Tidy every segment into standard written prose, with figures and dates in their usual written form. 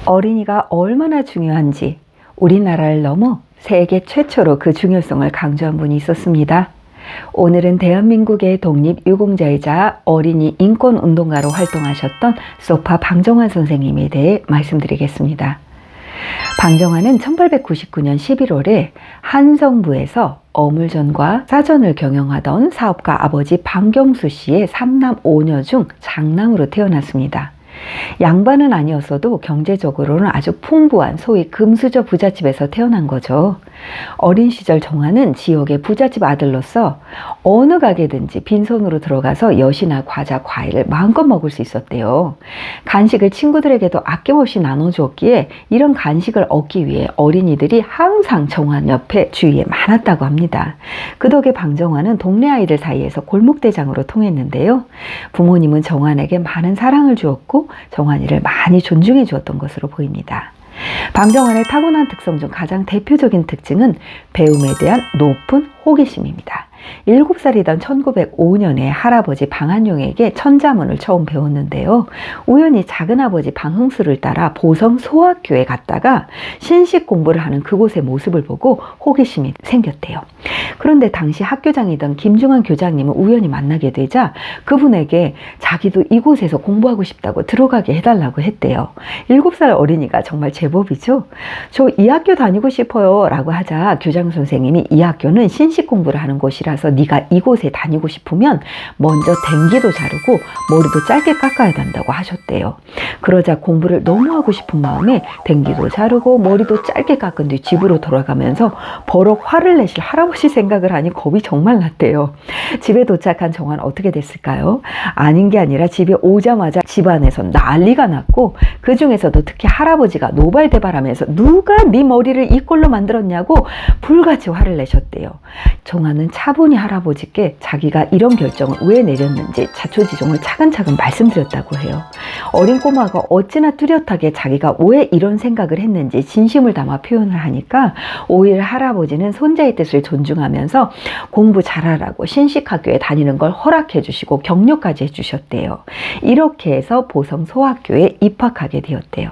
어린이가 얼마나 중요한지 우리나라를 넘어 세계 최초로 그 중요성을 강조한 분이 있었습니다. 오늘은 대한민국의 독립유공자이자 어린이 인권운동가로 활동하셨던 소파 방정환 선생님에 대해 말씀드리겠습니다. 방정환은 1899년 11월에 한성부에서 어물전과 사전을 경영하던 사업가 아버지 방경수 씨의 3남 5녀 중 장남으로 태어났습니다. 양반은 아니었어도 경제적으로는 아주 풍부한 소위 금수저 부잣집에서 태어난 거죠. 어린 시절 정환은 지역의 부잣집 아들로서 어느 가게든지 빈손으로 들어가서 엿이나 과자, 과일을 마음껏 먹을 수 있었대요. 간식을 친구들에게도 아낌없이 나눠주었기에 이런 간식을 얻기 위해 어린이들이 항상 정환 옆에 주위에 많았다고 합니다. 그 덕에 방정환은 동네 아이들 사이에서 골목대장으로 통했는데요. 부모님은 정환에게 많은 사랑을 주었고 정환이를 많이 존중해 주었던 것으로 보입니다. 방정환의 타고난 특성 중 가장 대표적인 특징은 배움에 대한 높은 호기심입니다. 7살이던 1905년에 할아버지 방한용에게 천자문을 처음 배웠는데요. 우연히 작은아버지 방흥수를 따라 보성 소학교에 갔다가 신식 공부를 하는 그곳의 모습을 보고 호기심이 생겼대요. 그런데 당시 학교장이던 김중환 교장님을 우연히 만나게 되자 그분에게 자기도 이곳에서 공부하고 싶다고 들어가게 해달라고 했대요. 7살 어린이가 정말 제법이죠. 저 이 학교 다니고 싶어요 라고 하자 교장 선생님이 이 학교는 신식 공부를 하는 곳이라서 네가 이곳에 다니고 싶으면 먼저 댕기도 자르고 머리도 짧게 깎아야 된다고 하셨대요. 그러자 공부를 너무 하고 싶은 마음에 댕기도 자르고 머리도 짧게 깎은 뒤 집으로 돌아가면서 버럭 화를 내실 할아버지 생각을 하니 겁이 정말 났대요. 집에 도착한 정환 어떻게 됐을까요? 아닌 게 아니라 집에 오자마자 집안에서 난리가 났고 그 중에서도 특히 할아버지가 노발대발하면서 누가 네 머리를 이 꼴로 만들었냐고 불같이 화를 내셨대요. 정환은 차분히 할아버지께 자기가 이런 결정을 왜 내렸는지 자초지종을 차근차근 말씀드렸다고 해요. 어린 꼬마가 어찌나 뚜렷하게 자기가 왜 이런 생각을 했는지 진심을 담아 표현을 하니까 오히려 할아버지는 손자의 뜻을 존중하면서 공부 잘하라고 신식학교에 다니는 걸 허락해 주시고 격려까지 해주셨대요. 이렇게 해서 보성 소학교에 입학하게 되었대요.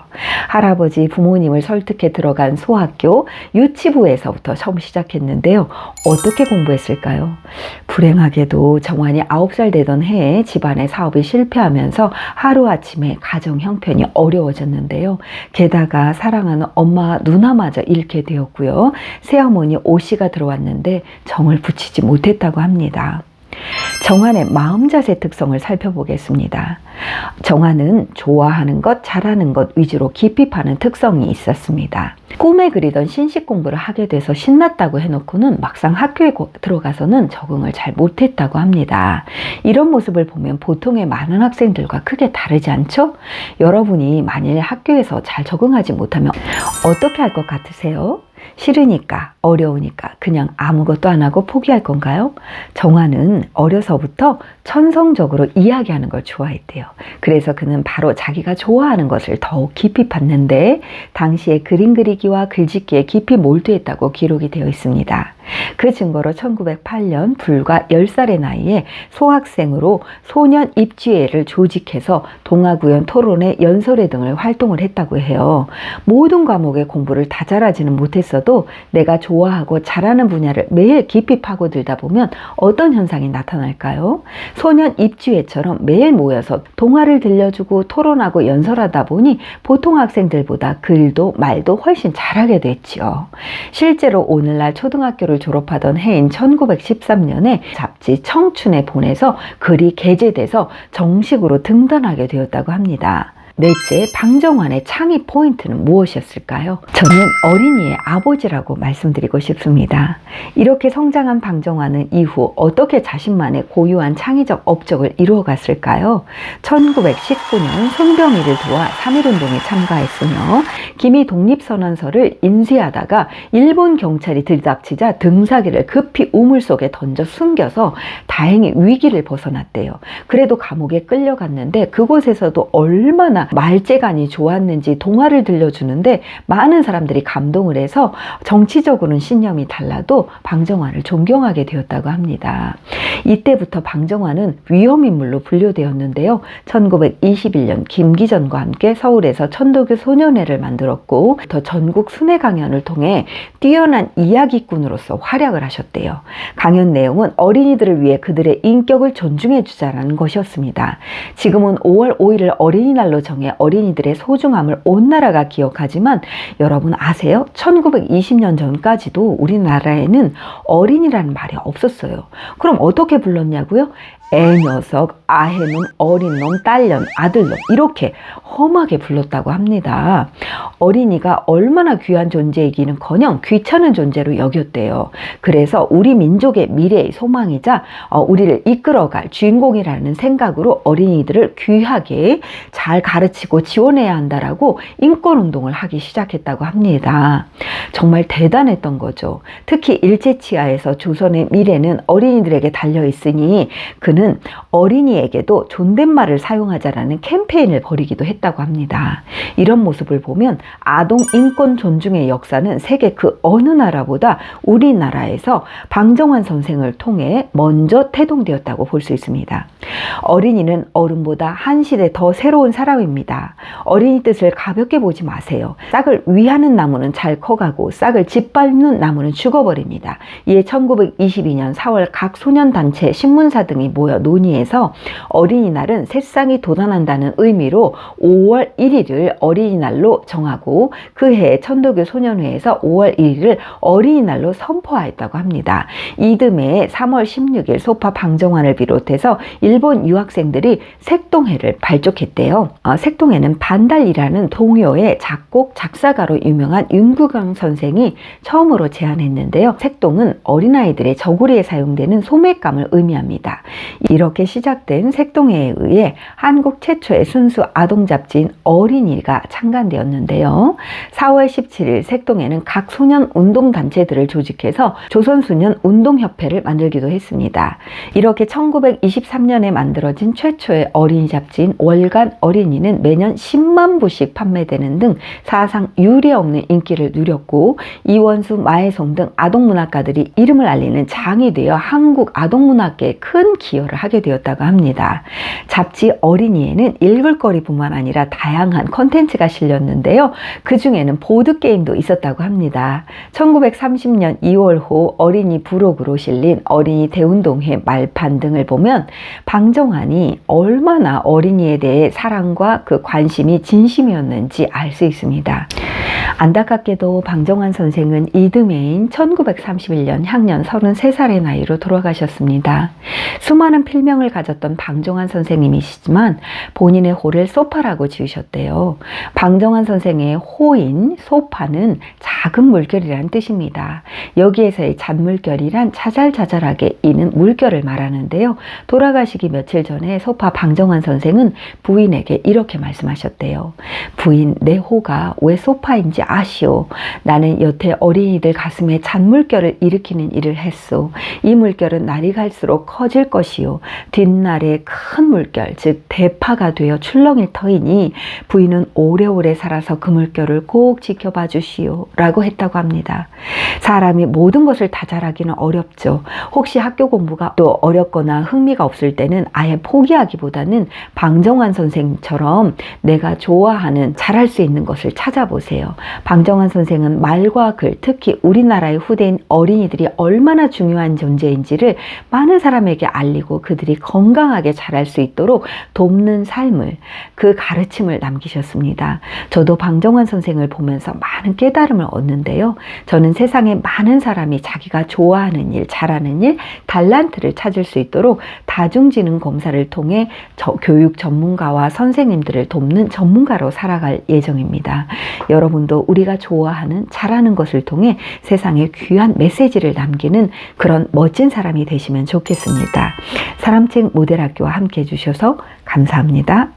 할아버지 부모님을 설득해 들어간 소학교 유치부에서부터 처음 시작했는데요. 어떻게 공부했을까요? 불행하게도 정환이 9살 되던 해에 집안의 사업이 실패하면서 하루아침에 가정 형편이 어려워졌는데요. 게다가 사랑하는 엄마 누나마저 잃게 되었고요. 새어머니 오씨가 들어왔는데 정을 붙이지 못했다고 합니다. 정환의 마음 자세 특성을 살펴보겠습니다. 정환은 좋아하는 것, 잘하는 것 위주로 깊이 파는 특성이 있었습니다. 꿈에 그리던 신식 공부를 하게 돼서 신났다고 해놓고는 막상 학교에 들어가서는 적응을 잘 못했다고 합니다. 이런 모습을 보면 보통의 많은 학생들과 크게 다르지 않죠? 여러분이 만일 학교에서 잘 적응하지 못하면 어떻게 할 것 같으세요? 싫으니까, 어려우니까 그냥 아무것도 안 하고 포기할 건가요? 정환은 어려서부터 천성적으로 이야기하는 걸 좋아했대요. 그래서 그는 바로 자기가 좋아하는 것을 더욱 깊이 팠는데 당시에 그림 그리기와 글짓기에 깊이 몰두했다고 기록이 되어 있습니다. 그 증거로 1908년 불과 10살의 나이에 소학생으로 소년 입지회를 조직해서 동아구연 토론회, 연설회 등을 활동을 했다고 해요. 모든 과목의 공부를 다 잘하지는 못했어도 내가 좋아하고 잘하는 분야를 매일 깊이 파고들다 보면 어떤 현상이 나타날까요? 소년 입지회처럼 매일 모여서 동화를 들려주고 토론하고 연설하다 보니 보통 학생들보다 글도 말도 훨씬 잘하게 됐지요. 실제로 오늘날 초등학교를 졸업하던 해인 1913년에 잡지 청춘에 보내서 글이 게재돼서 정식으로 등단하게 되었다고 합니다. 넷째, 방정환의 창의 포인트는 무엇이었을까요? 저는 어린이의 아버지라고 말씀드리고 싶습니다. 이렇게 성장한 방정환은 이후 어떻게 자신만의 고유한 창의적 업적을 이루어갔을까요? 1919년 손병희를 도와 3.1운동에 참가했으며 기미 독립선언서를 인쇄하다가 일본 경찰이 들이닥치자 등사기를 급히 우물 속에 던져 숨겨서 다행히 위기를 벗어났대요. 그래도 감옥에 끌려갔는데 그곳에서도 얼마나 얼마나 말재간이 좋았는지 동화를 들려주는데 많은 사람들이 감동을 해서 정치적으로는 신념이 달라도 방정환을 존경하게 되었다고 합니다. 이때부터 방정환은 위험인물로 분류되었는데요. 1921년 김기전과 함께 서울에서 천도교 소년회를 만들었고 더 전국 순회 강연을 통해 뛰어난 이야기꾼으로서 활약을 하셨대요. 강연 내용은 어린이들을 위해 그들의 인격을 존중해 주자라는 것이었습니다. 지금은 5월 5일을 어린이날로 정해 어린이들의 소중함을 온 나라가 기억하지만 여러분 아세요? 1920년 전까지도 우리나라에는 어린이라는 말이 없었어요. 그럼 어떻게 불렀냐고요? 애 녀석, 아해놈, 어린놈, 딸년, 아들놈 이렇게 험하게 불렀다고 합니다. 어린이가 얼마나 귀한 존재이기는커녕 귀찮은 존재로 여겼대요. 그래서 우리 민족의 미래의 소망이자 우리를 이끌어갈 주인공이라는 생각으로 어린이들을 귀하게 잘 가르치고 지원해야 한다라고 인권운동을 하기 시작했다고 합니다. 정말 대단했던 거죠. 특히 일제치하에서 조선의 미래는 어린이들에게 달려있으니 그는 어린이에게도 존댓말을 사용하자라는 캠페인을 벌이기도 했다고 합니다. 이런 모습을 보면 아동 인권 존중의 역사는 세계 그 어느 나라보다 우리나라에서 방정환 선생을 통해 먼저 태동되었다고 볼 수 있습니다. 어린이는 어른보다 한 시대 더 새로운 사람입니다. 어린이 뜻을 가볍게 보지 마세요. 싹을 위하는 나무는 잘 커가고 싹을 짓밟는 나무는 죽어버립니다. 이에 1922년 4월 각 소년단체, 신문사 등이 모여 논의해서 어린이날은 새싹이 돋아난다는 의미로 5월 1일을 어린이날로 정하고 그해 천도교 소년회에서 5월 1일을 어린이날로 선포하였다고 합니다. 이듬해 3월 16일 소파 방정환을 비롯해서 일본 유학생들이 색동회를 발족했대요. 색동회는 반달이라는 동요의 작곡, 작사가로 유명한 윤구강 선생이 처음으로 제안했는데요. 색동은 어린아이들의 저고리에 사용되는 소매감을 의미합니다. 이렇게 시작된 색동회에 의해 한국 최초의 순수 아동 잡지인 어린이가 창간되었는데요. 4월 17일 색동회는 각 소년 운동단체들을 조직해서 조선소년운동협회를 만들기도 했습니다. 이렇게 1923년에 만들어진 최초의 어린이 잡지인 월간 어린이는 매년 10만 부씩 판매되는 등 사상 유례없는 인기를 누렸고 이원수, 마혜송 등 아동문학가들이 이름을 알리는 장이 되어 한국 아동문학계에 큰 기여를 하게 되었다고 합니다. 잡지 어린이에는 읽을 거리뿐만 아니라 다양한 컨텐츠가 실렸는데요. 그 중에는 보드게임도 있었다고 합니다. 1930년 2월호 어린이 부록으로 실린 어린이 대운동회 말판 등을 보면 방정환이 얼마나 어린이에 대해 사랑과 그 관심이 진심이었는지 알 수 있습니다. 안타깝게도 방정환 선생은 이듬해인 1931년 향년 33살의 나이로 돌아가셨습니다. 수많은 필명을 가졌던 방정환 선생님이시지만 본인의 호를 소파라고 지으셨대요. 방정환 선생의 호인 소파는 작은 물결이란 뜻입니다. 여기에서의 잣물결이란 자잘자잘하게 이는 물결을 말하는데요. 돌아가시기 며칠 전에 소파 방정환 선생은 부인에게 이렇게 말씀하셨대요. 부인, 내 호가 왜 소파인지 아시오. 나는 여태 어린이들 가슴에 잣물결을 일으키는 일을 했소. 이 물결은 날이 갈수록 커질 것이요. 뒷날에 큰 물결, 즉 대파가 되어 출렁일 터이니 부인은 오래오래 살아서 그 물결을 꼭 지켜봐 주시오. 라고 했다고 합니다. 사람이 모든 것을 다 잘하기는 어렵죠. 혹시 학교 공부가 또 어렵거나 흥미가 없을 때는 아예 포기하기보다는 방정환 선생처럼 내가 좋아하는 잘할 수 있는 것을 찾아보세요. 방정환 선생은 말과 글, 특히 우리나라의 후대인 어린이들이 얼마나 중요한 존재인지를 많은 사람에게 알리고 그들이 건강하게 자랄 수 있도록 돕는 삶을, 그 가르침을 남기셨습니다. 저도 방정환 선생을 보면서 많은 깨달음을 얻는데요. 저는 세상에 많은 사람이 자기가 좋아하는 일, 잘하는 일, 달란트를 찾을 수 있도록 다중지능 검사를 통해 교육 전문가와 선생님들을 돕는 전문가로 살아갈 예정입니다. 여러분도 우리가 좋아하는 잘하는 것을 통해 세상에 귀한 메시지를 남기는 그런 멋진 사람이 되시면 좋겠습니다. 사람책 모델학교와 함께 해주셔서 감사합니다.